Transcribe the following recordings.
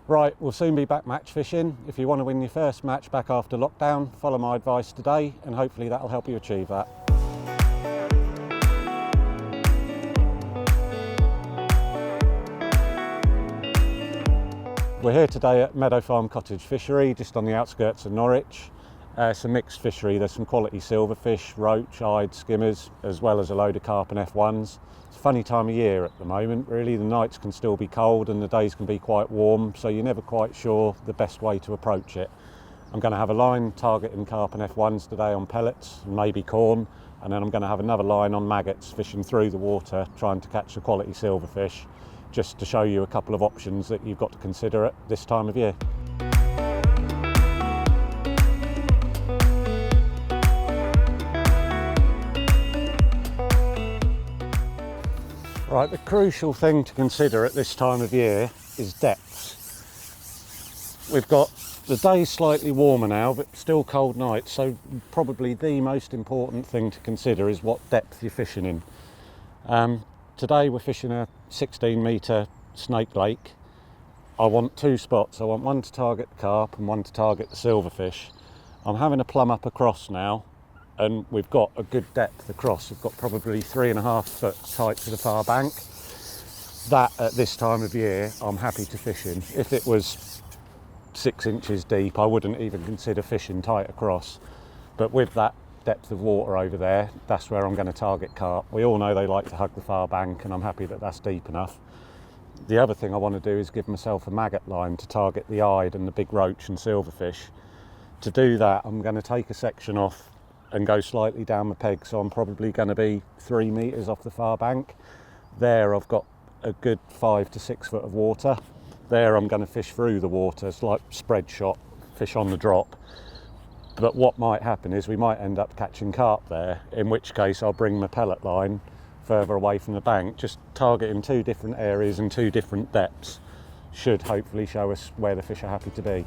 Right, we'll soon be back match fishing. If you want to win your first match back after lockdown, follow my advice today and hopefully that'll help you achieve that. We're here today at Meadow Farm Cottage Fishery, just on the outskirts of Norwich. It's a mixed fishery. There's some quality silverfish, roach, eyed, skimmers, as well as a load of carp and F1s. It's a funny time of year at the moment, really. The nights can still be cold and the days can be quite warm, so you're never quite sure the best way to approach it. I'm going to have a line targeting carp and F1s today on pellets and maybe corn, and then I'm going to have another line on maggots fishing through the water, trying to catch the quality silverfish, just to show you a couple of options that you've got to consider at this time of year. Right, the crucial thing to consider at this time of year is depths. We've got the days slightly warmer now, but still cold nights, so probably the most important thing to consider is what depth you're fishing in. Today we're fishing a 16-metre snake lake. I want two spots. I want one to target the carp and one to target the silverfish. I'm having a plumb up across now, and we've got a good depth across. We've got probably 3.5 foot tight to the far bank. That at this time of year I'm happy to fish in. If it was 6 inches deep I wouldn't even consider fishing tight across, but with that depth of water over there, that's where I'm going to target carp. We all know they like to hug the far bank, and I'm happy that that's deep enough. The other thing I want to do is give myself a maggot line to target the eyed and the big roach and silverfish. To do that I'm going to take a section off and go slightly down the peg, so I'm probably going to be 3 metres off the far bank. There I've got a good 5 to 6 foot of water. There I'm going to fish through the water. It's like spread shot, fish on the drop. But what might happen is we might end up catching carp there, in which case I'll bring my pellet line further away from the bank, just targeting 2 different areas and 2 different depths. Should hopefully show us where the fish are happy to be.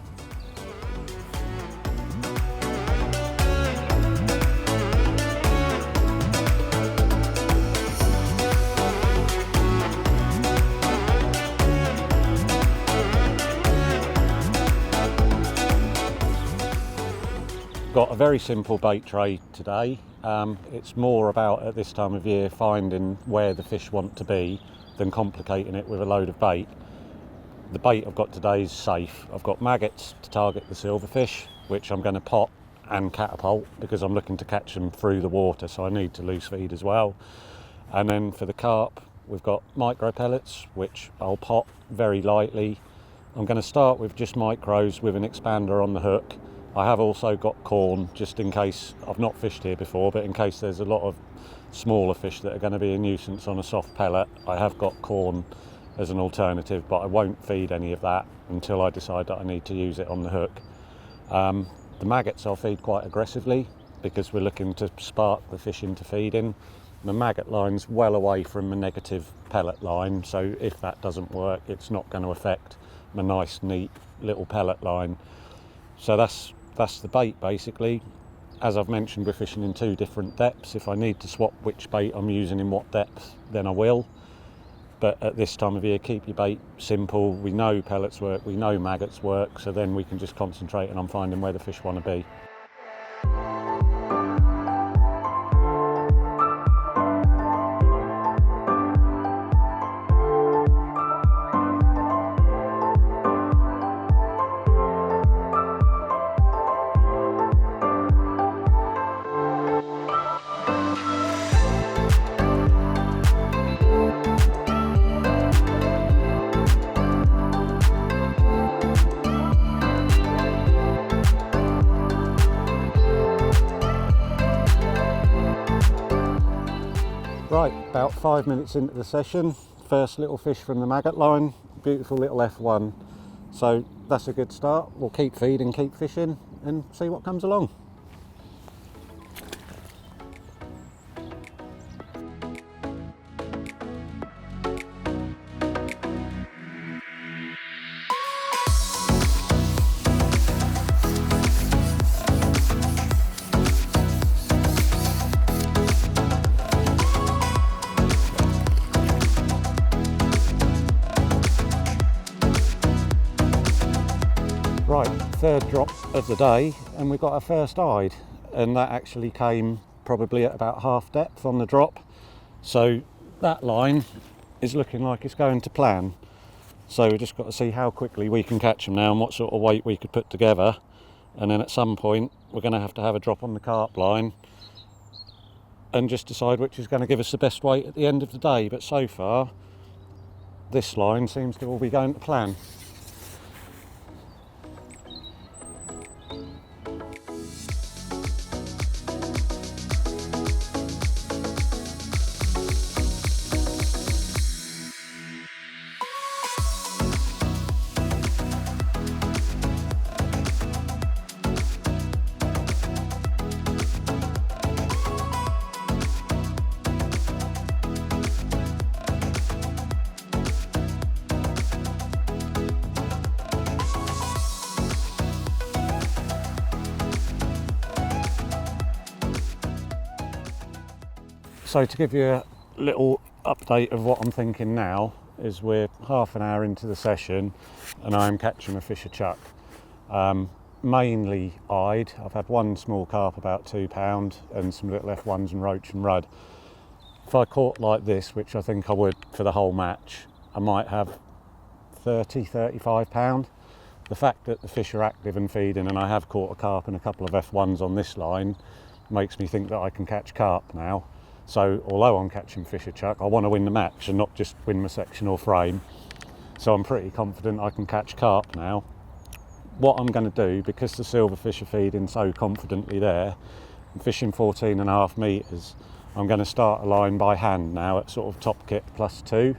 Got a very simple bait tray today. It's more about, at this time of year, finding where the fish want to be than complicating it with a load of bait. The bait I've got today is safe. I've got maggots to target the silverfish, which I'm going to pot and catapult because I'm looking to catch them through the water, so I need to loose feed as well. And then for the carp, we've got micro pellets, which I'll pot very lightly. I'm going to start with just micros with an expander on the hook. I have also got corn, just in case. I've not fished here before, but in case there's a lot of smaller fish that are going to be a nuisance on a soft pellet, I have got corn as an alternative, but I won't feed any of that until I decide that I need to use it on the hook. The maggots I'll feed quite aggressively because we're looking to spark the fish into feeding. The maggot line's well away from a negative pellet line, so if that doesn't work, it's not going to affect my nice, neat little pellet line. So that's the bait basically. As I've mentioned, we're fishing in 2 different depths. If I need to swap which bait I'm using in what depth, then I will. But at this time of year, keep your bait simple. We know pellets work, we know maggots work, so then we can just concentrate on finding where the fish want to be. Right, about 5 minutes into the session, first little fish from the maggot line, beautiful little F1. So that's a good start. We'll keep feeding, keep fishing and see what comes along. Right, third drop of the day, and we got our first eyed, and that actually came probably at about half depth on the drop. So that line is looking like it's going to plan. So we've just got to see how quickly we can catch them now and what sort of weight we could put together. And then at some point we're going to have a drop on the carp line and just decide which is going to give us the best weight at the end of the day. But so far this line seems to all be going to plan. So to give you a little update of what I'm thinking now is we're half an hour into the session and I'm catching a fish a chuck. Mainly eyed. I've had one small carp about £2 and some little F1s and roach and rudd. If I caught like this, which I think I would for the whole match, I might have £35. The fact that the fish are active and feeding and I have caught a carp and a couple of F1s on this line makes me think that I can catch carp now. So although I'm catching fish a chuck, I want to win the match and not just win my section or frame. So I'm pretty confident I can catch carp now. What I'm going to do, because the silverfish are feeding so confidently there, I'm fishing 14.5 metres, I'm going to start a line by hand now at sort of top kit +2,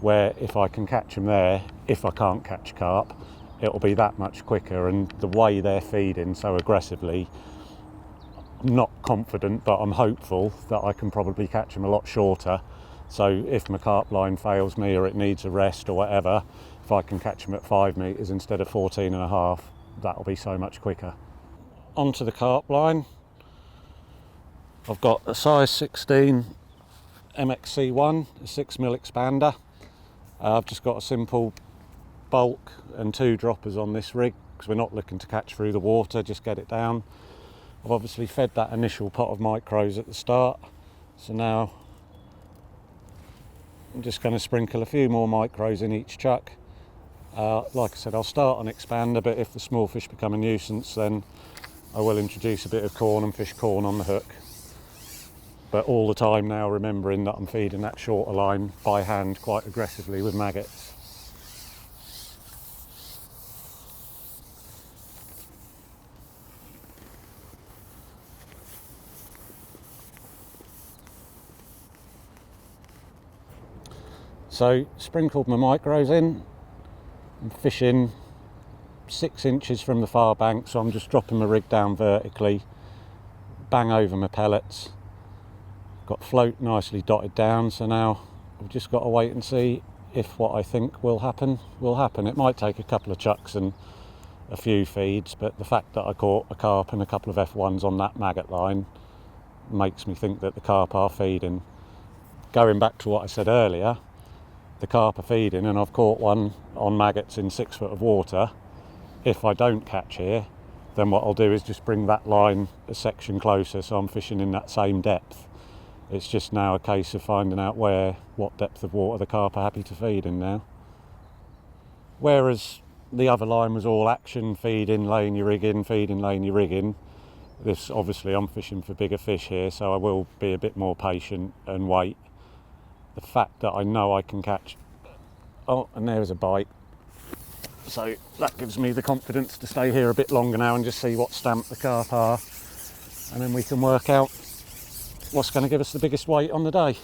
where if I can catch them there, if I can't catch carp, it'll be that much quicker. And the way they're feeding so aggressively, not confident, but I'm hopeful that I can probably catch them a lot shorter. So if my carp line fails me or it needs a rest or whatever, if I can catch them at 5 metres instead of 14.5, that'll be so much quicker. Onto the carp line. I've got a size 16 MXC1, a 6mm expander. I've just got a simple bulk and 2 droppers on this rig because we're not looking to catch through the water, just get it down. I've obviously fed that initial pot of micros at the start, so now I'm just going to sprinkle a few more micros in each chuck. Like I said, I'll start on expander, but if the small fish become a nuisance, then I will introduce a bit of corn and fish corn on the hook. But all the time now remembering that I'm feeding that shorter line by hand quite aggressively with maggots. So sprinkled my micros in. I'm fishing 6 inches from the far bank, so I'm just dropping my rig down vertically, bang over my pellets. Got float nicely dotted down, so now I've just got to wait and see if what I think will happen will happen. It might take a couple of chucks and a few feeds, but the fact that I caught a carp and a couple of F1s on that maggot line makes me think that the carp are feeding. Going back to what I said earlier, the carp are feeding and I've caught one on maggots in 6 foot of water. If I don't catch here, then what I'll do is just bring that line a section closer so I'm fishing in that same depth. It's just now a case of finding out what depth of water the carp are happy to feed in now. Whereas the other line was all action, feeding, laying your rig in, feeding, laying your rig in. This, obviously I'm fishing for bigger fish here, so I will be a bit more patient and wait. The fact that I know I can catch, oh, and there's a bite, so that gives me the confidence to stay here a bit longer now and just see what stamp the carp are, and then we can work out what's going to give us the biggest weight on the day.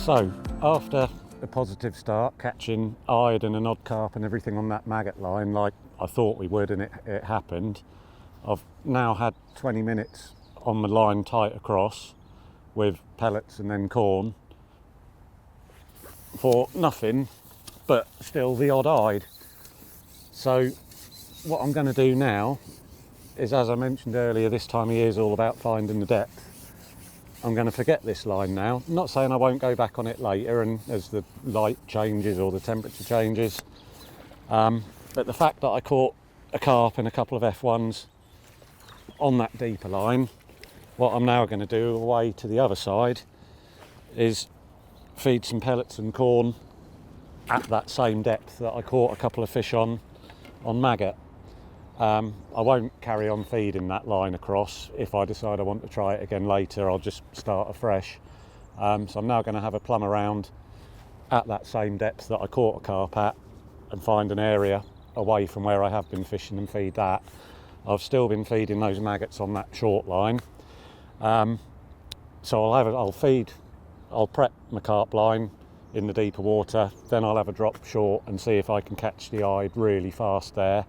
So after a positive start, catching eyed and an odd carp and everything on that maggot line like I thought we would, and it happened. I've now had 20 minutes on the line tight across with pellets and then corn for nothing but still the odd eyed. So what I'm going to do now is, as I mentioned earlier, this time of year is all about finding the depth. I'm going to forget this line now. I'm not saying I won't go back on it later and as the light changes or the temperature changes, but the fact that I caught a carp and a couple of F1s on that deeper line, what I'm now going to do away to the other side is feed some pellets and corn at that same depth that I caught a couple of fish on maggot. I won't carry on feeding that line across. If I decide I want to try it again later, I'll just start afresh. So I'm now going to have a plumb around at that same depth that I caught a carp at and find an area away from where I have been fishing and feed that. I've still been feeding those maggots on that short line. So I'll prep my carp line in the deeper water, then I'll have a drop short and see if I can catch the eyed really fast there.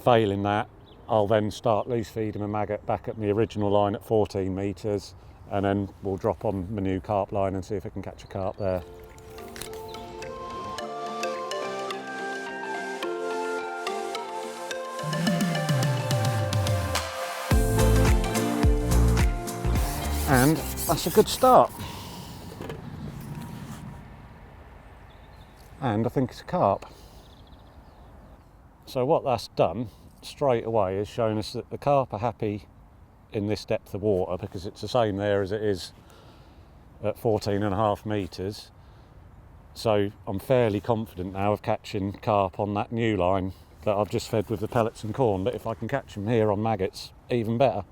Failing that, I'll then start loose feeding my maggot back at my original line at 14 metres, and then we'll drop on my new carp line and see if I can catch a carp there. And that's a good start. And I think it's a carp. So what that's done straight away is shown us that the carp are happy in this depth of water, because it's the same there as it is at 14.5 metres. So I'm fairly confident now of catching carp on that new line that I've just fed with the pellets and corn, but if I can catch them here on maggots, even better.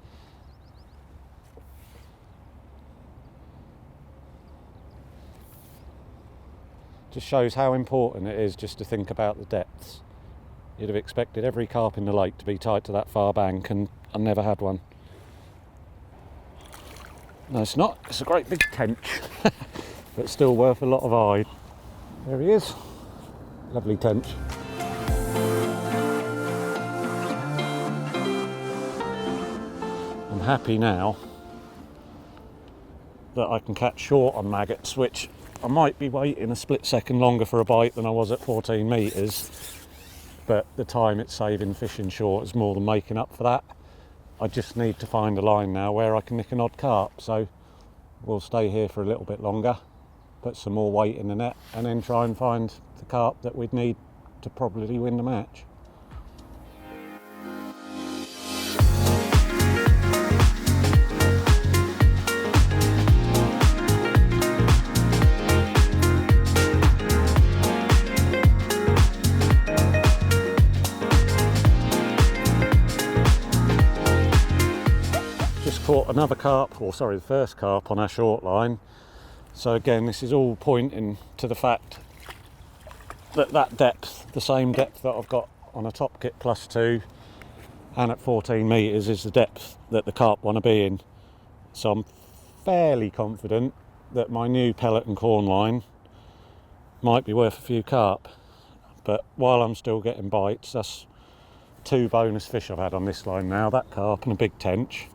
Just shows how important it is just to think about the depths. You'd have expected every carp in the lake to be tied to that far bank, and I never had one. No, it's not. It's a great big tench, but still worth a lot of eye. There he is. Lovely tench. I'm happy now that I can catch short on maggots, which I might be waiting a split second longer for a bite than I was at 14 metres, but the time it's saving fishing short is more than making up for that. I just need to find a line now where I can nick an odd carp, so we'll stay here for a little bit longer, put some more weight in the net, and then try and find the carp that we'd need to probably win the match. Caught another carp, or sorry, the first carp on our short line. So again, this is all pointing to the fact that that depth, the same depth that I've got on a top kit +2 and at 14 metres, is the depth that the carp want to be in. So I'm fairly confident that my new pellet and corn line might be worth a few carp. But while I'm still getting bites, that's 2 bonus fish I've had on this line now, that carp and a big tench,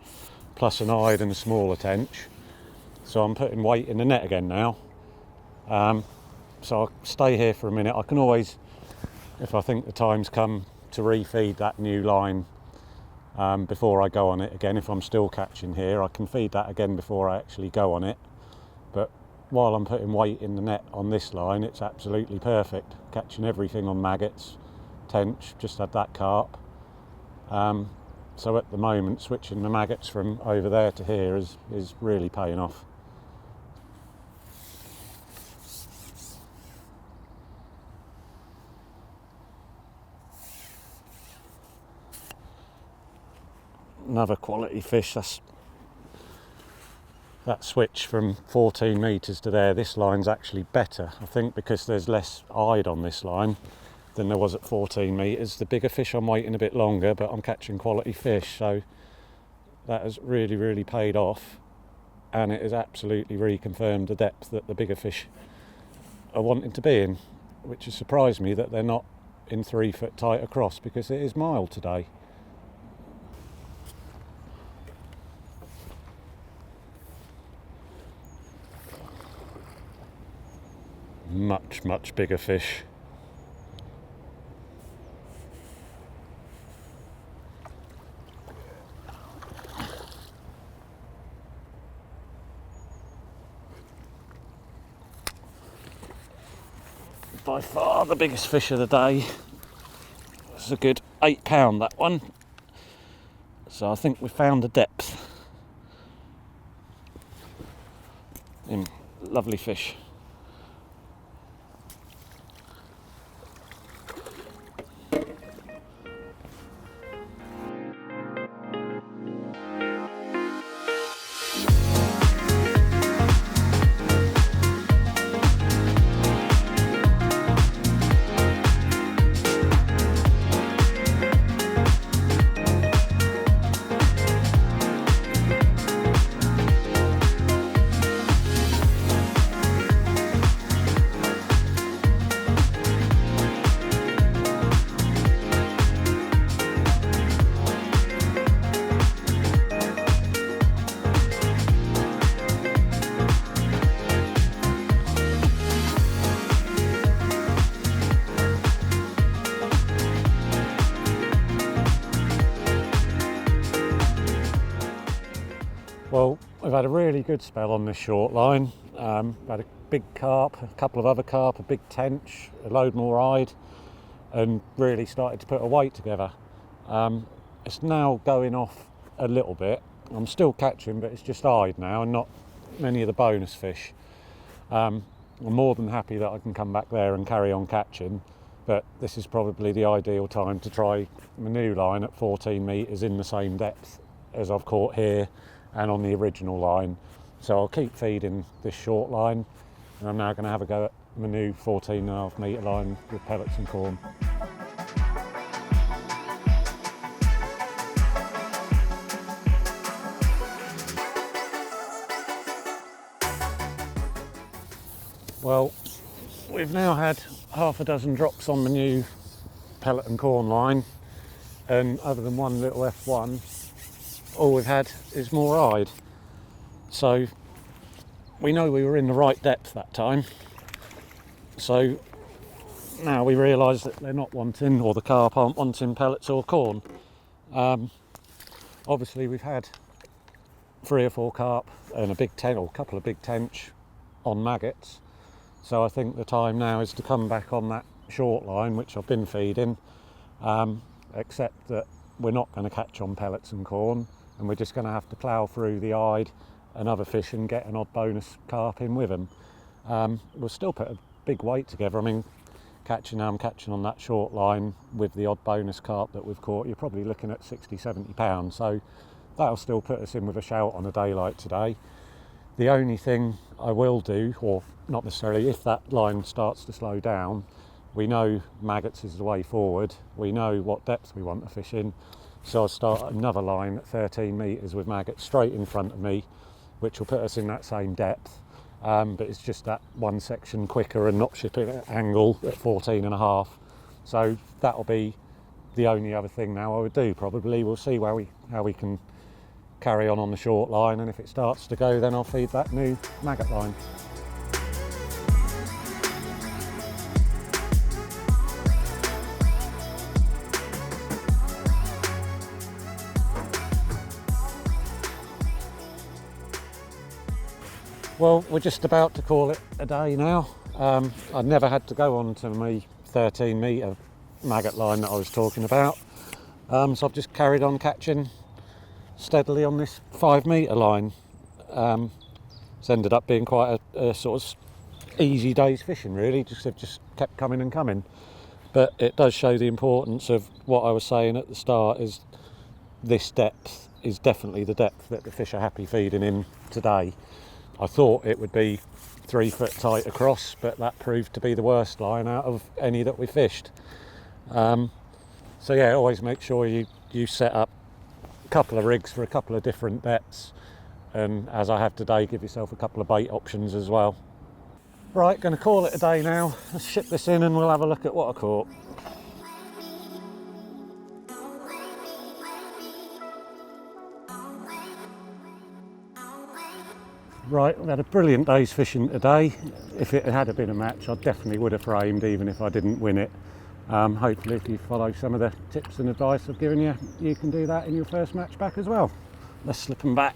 plus an eyed and a smaller tench. So I'm putting weight in the net again now. So I'll stay here for a minute. I can always, if I think the time's come to refeed that new line before I go on it again, if I'm still catching here, I can feed that again before I actually go on it. But while I'm putting weight in the net on this line, it's absolutely perfect. Catching everything on maggots, tench, just had that carp. So at the moment, switching the maggots from over there to here is really paying off. Another quality fish. That switch from 14 metres to there, this line's actually better, I think, because there's less eyed on this line than there was at 14 metres. The bigger fish I'm waiting a bit longer, but I'm catching quality fish, so that has really paid off, and it has absolutely reconfirmed the depth that the bigger fish are wanting to be in, which has surprised me that they're not in 3 foot tight across, because it is mild today. Much bigger fish. By far the biggest fish of the day. It's a good 8 pound, that one. So I think we found the depth. Lovely fish. Well, we've had a really good spell on this short line. Had a big carp, a couple of other carp, a big tench, a load more eyed, and really started to put a weight together. It's now going off a little bit. I'm still catching, but it's just eyed now and not many of the bonus fish. I'm more than happy that I can come back there and carry on catching, but this is probably the ideal time to try my new line at 14 metres in the same depth as I've caught here and on the original line. So I'll keep feeding this short line, and I'm now going to have a go at my new 14.5 metre line with pellets and corn. Well, we've now had half a dozen drops on the new pellet and corn line, and other than one little F1, all we've had is more eyed. So we know we were in the right depth that time. So now we realise that they're not wanting, or the carp aren't wanting, pellets or corn. Obviously we've had 3 or 4 carp and a couple of big tench on maggots. So I think the time now is to come back on that short line, which I've been feeding, except that we're not going to catch on pellets and corn, and we're just going to have to plough through the eyed and other fish and get an odd bonus carp in with them. We'll still put a big weight together. I mean, I'm catching on that short line with the odd bonus carp that we've caught. You're probably looking at 60-70 pounds, so that'll still put us in with a shout on a day like today. The only thing I will do, or not necessarily, if that line starts to slow down, we know maggots is the way forward, we know what depth we want to fish in, so I'll start another line at 13 metres with maggots straight in front of me, which will put us in that same depth, but it's just that one section quicker and not shipping at angle at 14.5. So that'll be the only other thing now I would do probably. We'll see how we can carry on the short line, and if it starts to go, then I'll feed that new maggot line. Well, we're just about to call it a day now. I never had to go on to my 13 metre maggot line that I was talking about. So I've just carried on catching steadily on this 5 metre line. It's ended up being quite a sort of easy day's fishing really, they've just kept coming and coming. But it does show the importance of what I was saying at the start, is this depth is definitely the depth that the fish are happy feeding in today. I thought it would be 3 foot tight across, but that proved to be the worst line out of any that we fished. So yeah, always make sure you set up a couple of rigs for a couple of different depths, and as I have today, give yourself a couple of bait options as well. Right, going to call it a day now. Let's ship this in and we'll have a look at what I caught. Right, we've had a brilliant day's fishing today. If it had been a match, I definitely would have framed even if I didn't win it. Hopefully if you follow some of the tips and advice I've given you, you can do that in your first match back as well. Let's slip them back.